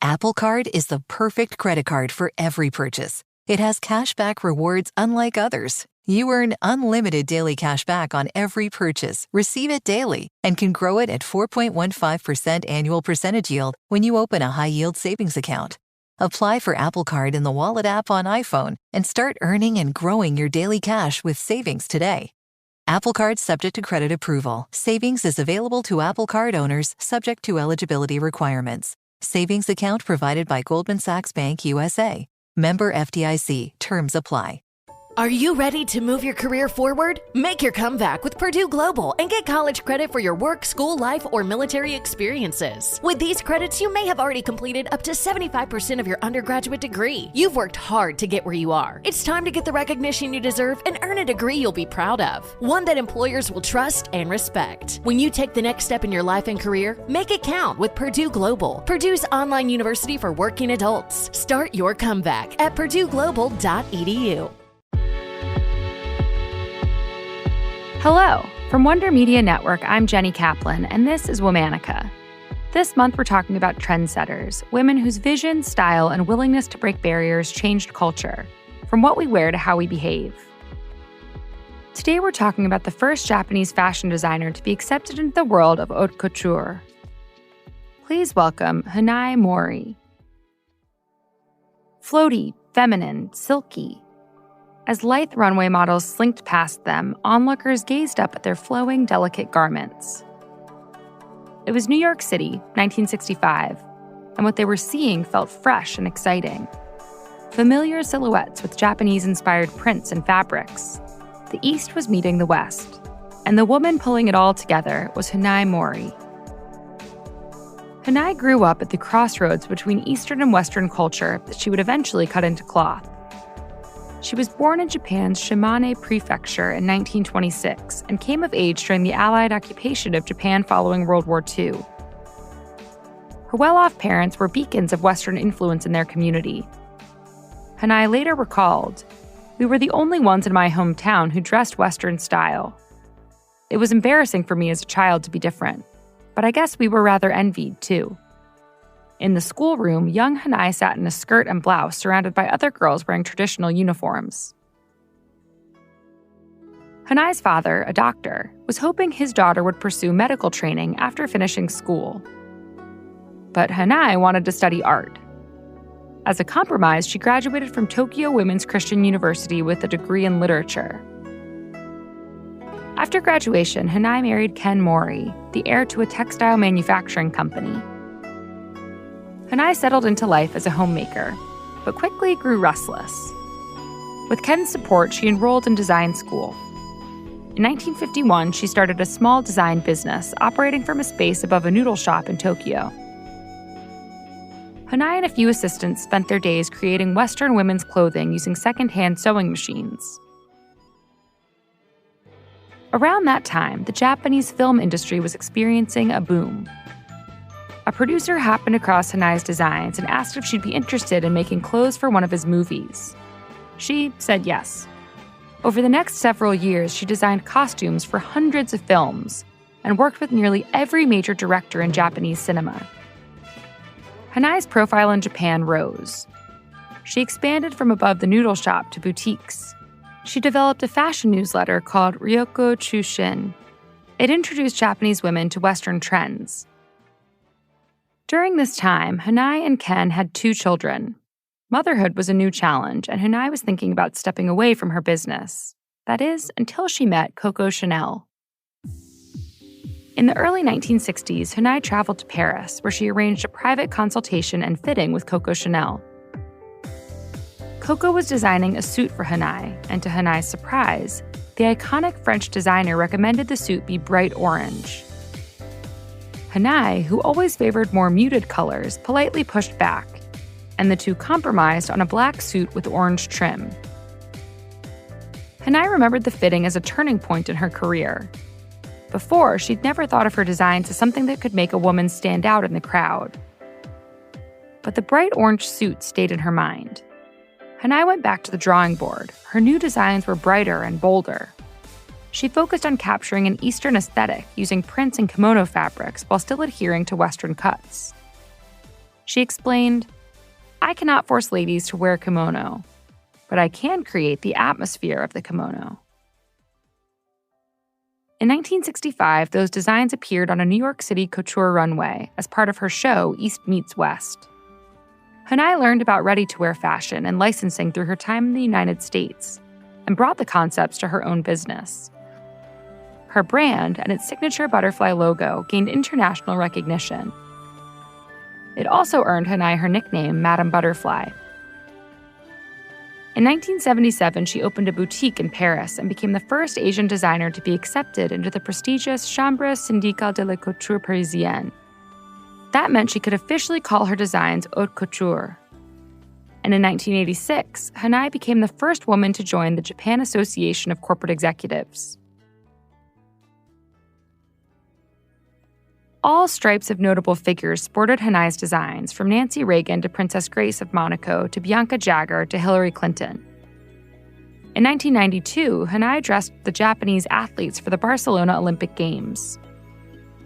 Apple Card is the perfect credit card for every purchase. It has cashback rewards unlike others. You earn unlimited daily cash back on every purchase, receive it daily, and can grow it at 4.15% annual percentage yield when you open a high-yield savings account. Apply for Apple Card in the Wallet app on iPhone and start earning and growing your daily cash with savings today. Apple Card subject to credit approval. Savings is available to Apple Card owners subject to eligibility requirements. Savings account provided by Goldman Sachs Bank USA. Member FDIC. Terms apply. Are you ready to move your career forward? Make your comeback with Purdue Global and get college credit for your work, school, life, or military experiences. With these credits, you may have already completed up to 75% of your undergraduate degree. You've worked hard to get where you are. It's time to get the recognition you deserve and earn a degree you'll be proud of, one that employers will trust and respect. When you take the next step in your life and career, make it count with Purdue Global, Purdue's online university for working adults. Start your comeback at purdueglobal.edu. Hello! From Wonder Media Network, I'm Jenny Kaplan, and this is Womanica. This month, we're talking about trendsetters, women whose vision, style, and willingness to break barriers changed culture, from what we wear to how we behave. Today, we're talking about the first Japanese fashion designer to be accepted into the world of haute couture. Please welcome Hanae Mori. Floaty, feminine, silky. As lithe runway models slinked past them, onlookers gazed up at their flowing, delicate garments. It was New York City, 1965, and what they were seeing felt fresh and exciting. Familiar silhouettes with Japanese-inspired prints and fabrics. The East was meeting the West, and the woman pulling it all together was Hanae Mori. Hanae grew up at the crossroads between Eastern and Western culture that she would eventually cut into cloth. She was born in Japan's Shimane Prefecture in 1926 and came of age during the Allied occupation of Japan following World War II. Her well-off parents were beacons of Western influence in their community. Hanae later recalled, "We were the only ones in my hometown who dressed Western style. It was embarrassing for me as a child to be different, but I guess we were rather envied too." In the schoolroom, young Hanae sat in a skirt and blouse surrounded by other girls wearing traditional uniforms. Hanae's father, a doctor, was hoping his daughter would pursue medical training after finishing school. But Hanae wanted to study art. As a compromise, she graduated from Tokyo Women's Christian University with a degree in literature. After graduation, Hanae married Ken Mori, the heir to a textile manufacturing company. Hanae settled into life as a homemaker, but quickly grew restless. With Ken's support, she enrolled in design school. In 1951, she started a small design business operating from a space above a noodle shop in Tokyo. Hanae and a few assistants spent their days creating Western women's clothing using secondhand sewing machines. Around that time, the Japanese film industry was experiencing a boom. A producer happened across Hanae's designs and asked if she'd be interested in making clothes for one of his movies. She said yes. Over the next several years, she designed costumes for hundreds of films and worked with nearly every major director in Japanese cinema. Hanae's profile in Japan rose. She expanded from above the noodle shop to boutiques. She developed a fashion newsletter called Ryoko Chushin. It introduced Japanese women to Western trends. During this time, Hanae and Ken had 2 children. Motherhood was a new challenge, and Hanae was thinking about stepping away from her business. That is, until she met Coco Chanel. In the early 1960s, Hanae traveled to Paris, where she arranged a private consultation and fitting with Coco Chanel. Coco was designing a suit for Hanae, and to Hanae's surprise, the iconic French designer recommended the suit be bright orange. Hanae, who always favored more muted colors, politely pushed back, and the two compromised on a black suit with orange trim. Hanae remembered the fitting as a turning point in her career. Before, she'd never thought of her designs as something that could make a woman stand out in the crowd. But the bright orange suit stayed in her mind. Hanae went back to the drawing board. Her new designs were brighter and bolder. She focused on capturing an Eastern aesthetic using prints and kimono fabrics while still adhering to Western cuts. She explained, "I cannot force ladies to wear a kimono, but I can create the atmosphere of the kimono." In 1965, those designs appeared on a New York City couture runway as part of her show East Meets West. Hanae learned about ready-to-wear fashion and licensing through her time in the United States and brought the concepts to her own business. Her brand and its signature butterfly logo gained international recognition. It also earned Hanae her nickname, Madame Butterfly. In 1977, she opened a boutique in Paris and became the first Asian designer to be accepted into the prestigious Chambre syndicale de la couture parisienne. That meant she could officially call her designs haute couture. And in 1986, Hanae became the first woman to join the Japan Association of Corporate Executives. All stripes of notable figures sported Hanae's designs, from Nancy Reagan to Princess Grace of Monaco to Bianca Jagger to Hillary Clinton. In 1992, Hanae dressed the Japanese athletes for the Barcelona Olympic Games.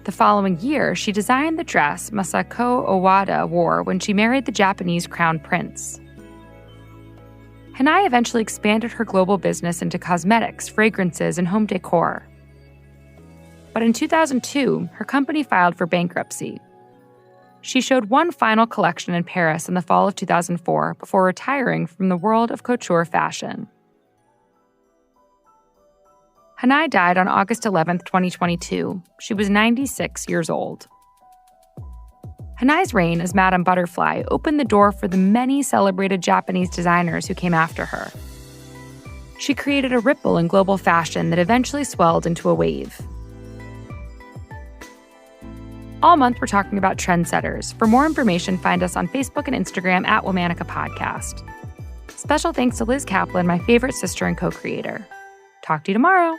The following year, she designed the dress Masako Owada wore when she married the Japanese crown prince. Hanae eventually expanded her global business into cosmetics, fragrances, and home decor. But in 2002, her company filed for bankruptcy. She showed one final collection in Paris in the fall of 2004 before retiring from the world of couture fashion. Hanae died on August 11, 2022. She was 96 years old. Hanae's reign as Madame Butterfly opened the door for the many celebrated Japanese designers who came after her. She created a ripple in global fashion that eventually swelled into a wave. All month, we're talking about Trendsetters. For more information, find us on Facebook and Instagram at Womanica Podcast. Special thanks to Liz Kaplan, my favorite sister and co-creator. Talk to you tomorrow.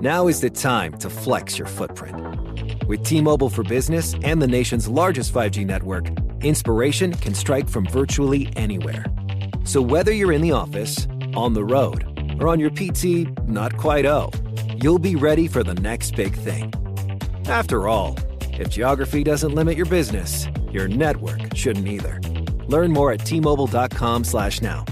Now is the time to flex your footprint. With T-Mobile for Business and the nation's largest 5G network, inspiration can strike from virtually anywhere. So whether you're in the office, on the road, or on your PT not quite you'll be ready for the next big thing. After all, if geography doesn't limit your business, your network shouldn't either. Learn more at T-Mobile.com/now.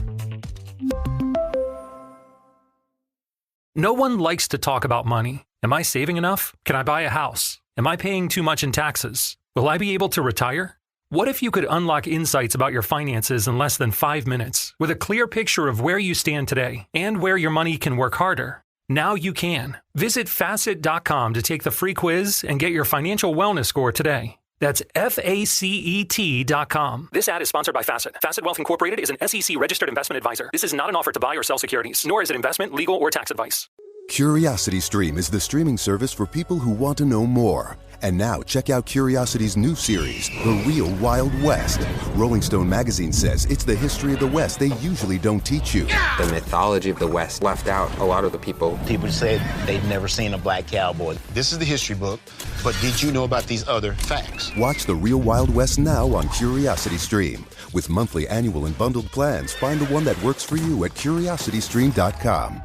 No one likes to talk about money. Am I saving enough? Can I buy a house? Am I paying too much in taxes? Will I be able to retire? What if you could unlock insights about your finances in less than 5 minutes with a clear picture of where you stand today and where your money can work harder? Now you can. Visit Facet.com to take the free quiz and get your financial wellness score today. That's FACET.com. This ad is sponsored by Facet. Facet Wealth Incorporated is an SEC-registered investment advisor. This is not an offer to buy or sell securities, nor is it investment, legal, or tax advice. CuriosityStream is the streaming service for people who want to know more. And now check out Curiosity's new series, The Real Wild West. Rolling Stone magazine says it's the history of the West they usually don't teach you. The mythology of the West left out a lot of the people. People said they'd never seen a black cowboy. This is the history book, but did you know about these other facts? Watch The Real Wild West now on CuriosityStream. With monthly, annual, and bundled plans, find the one that works for you at CuriosityStream.com.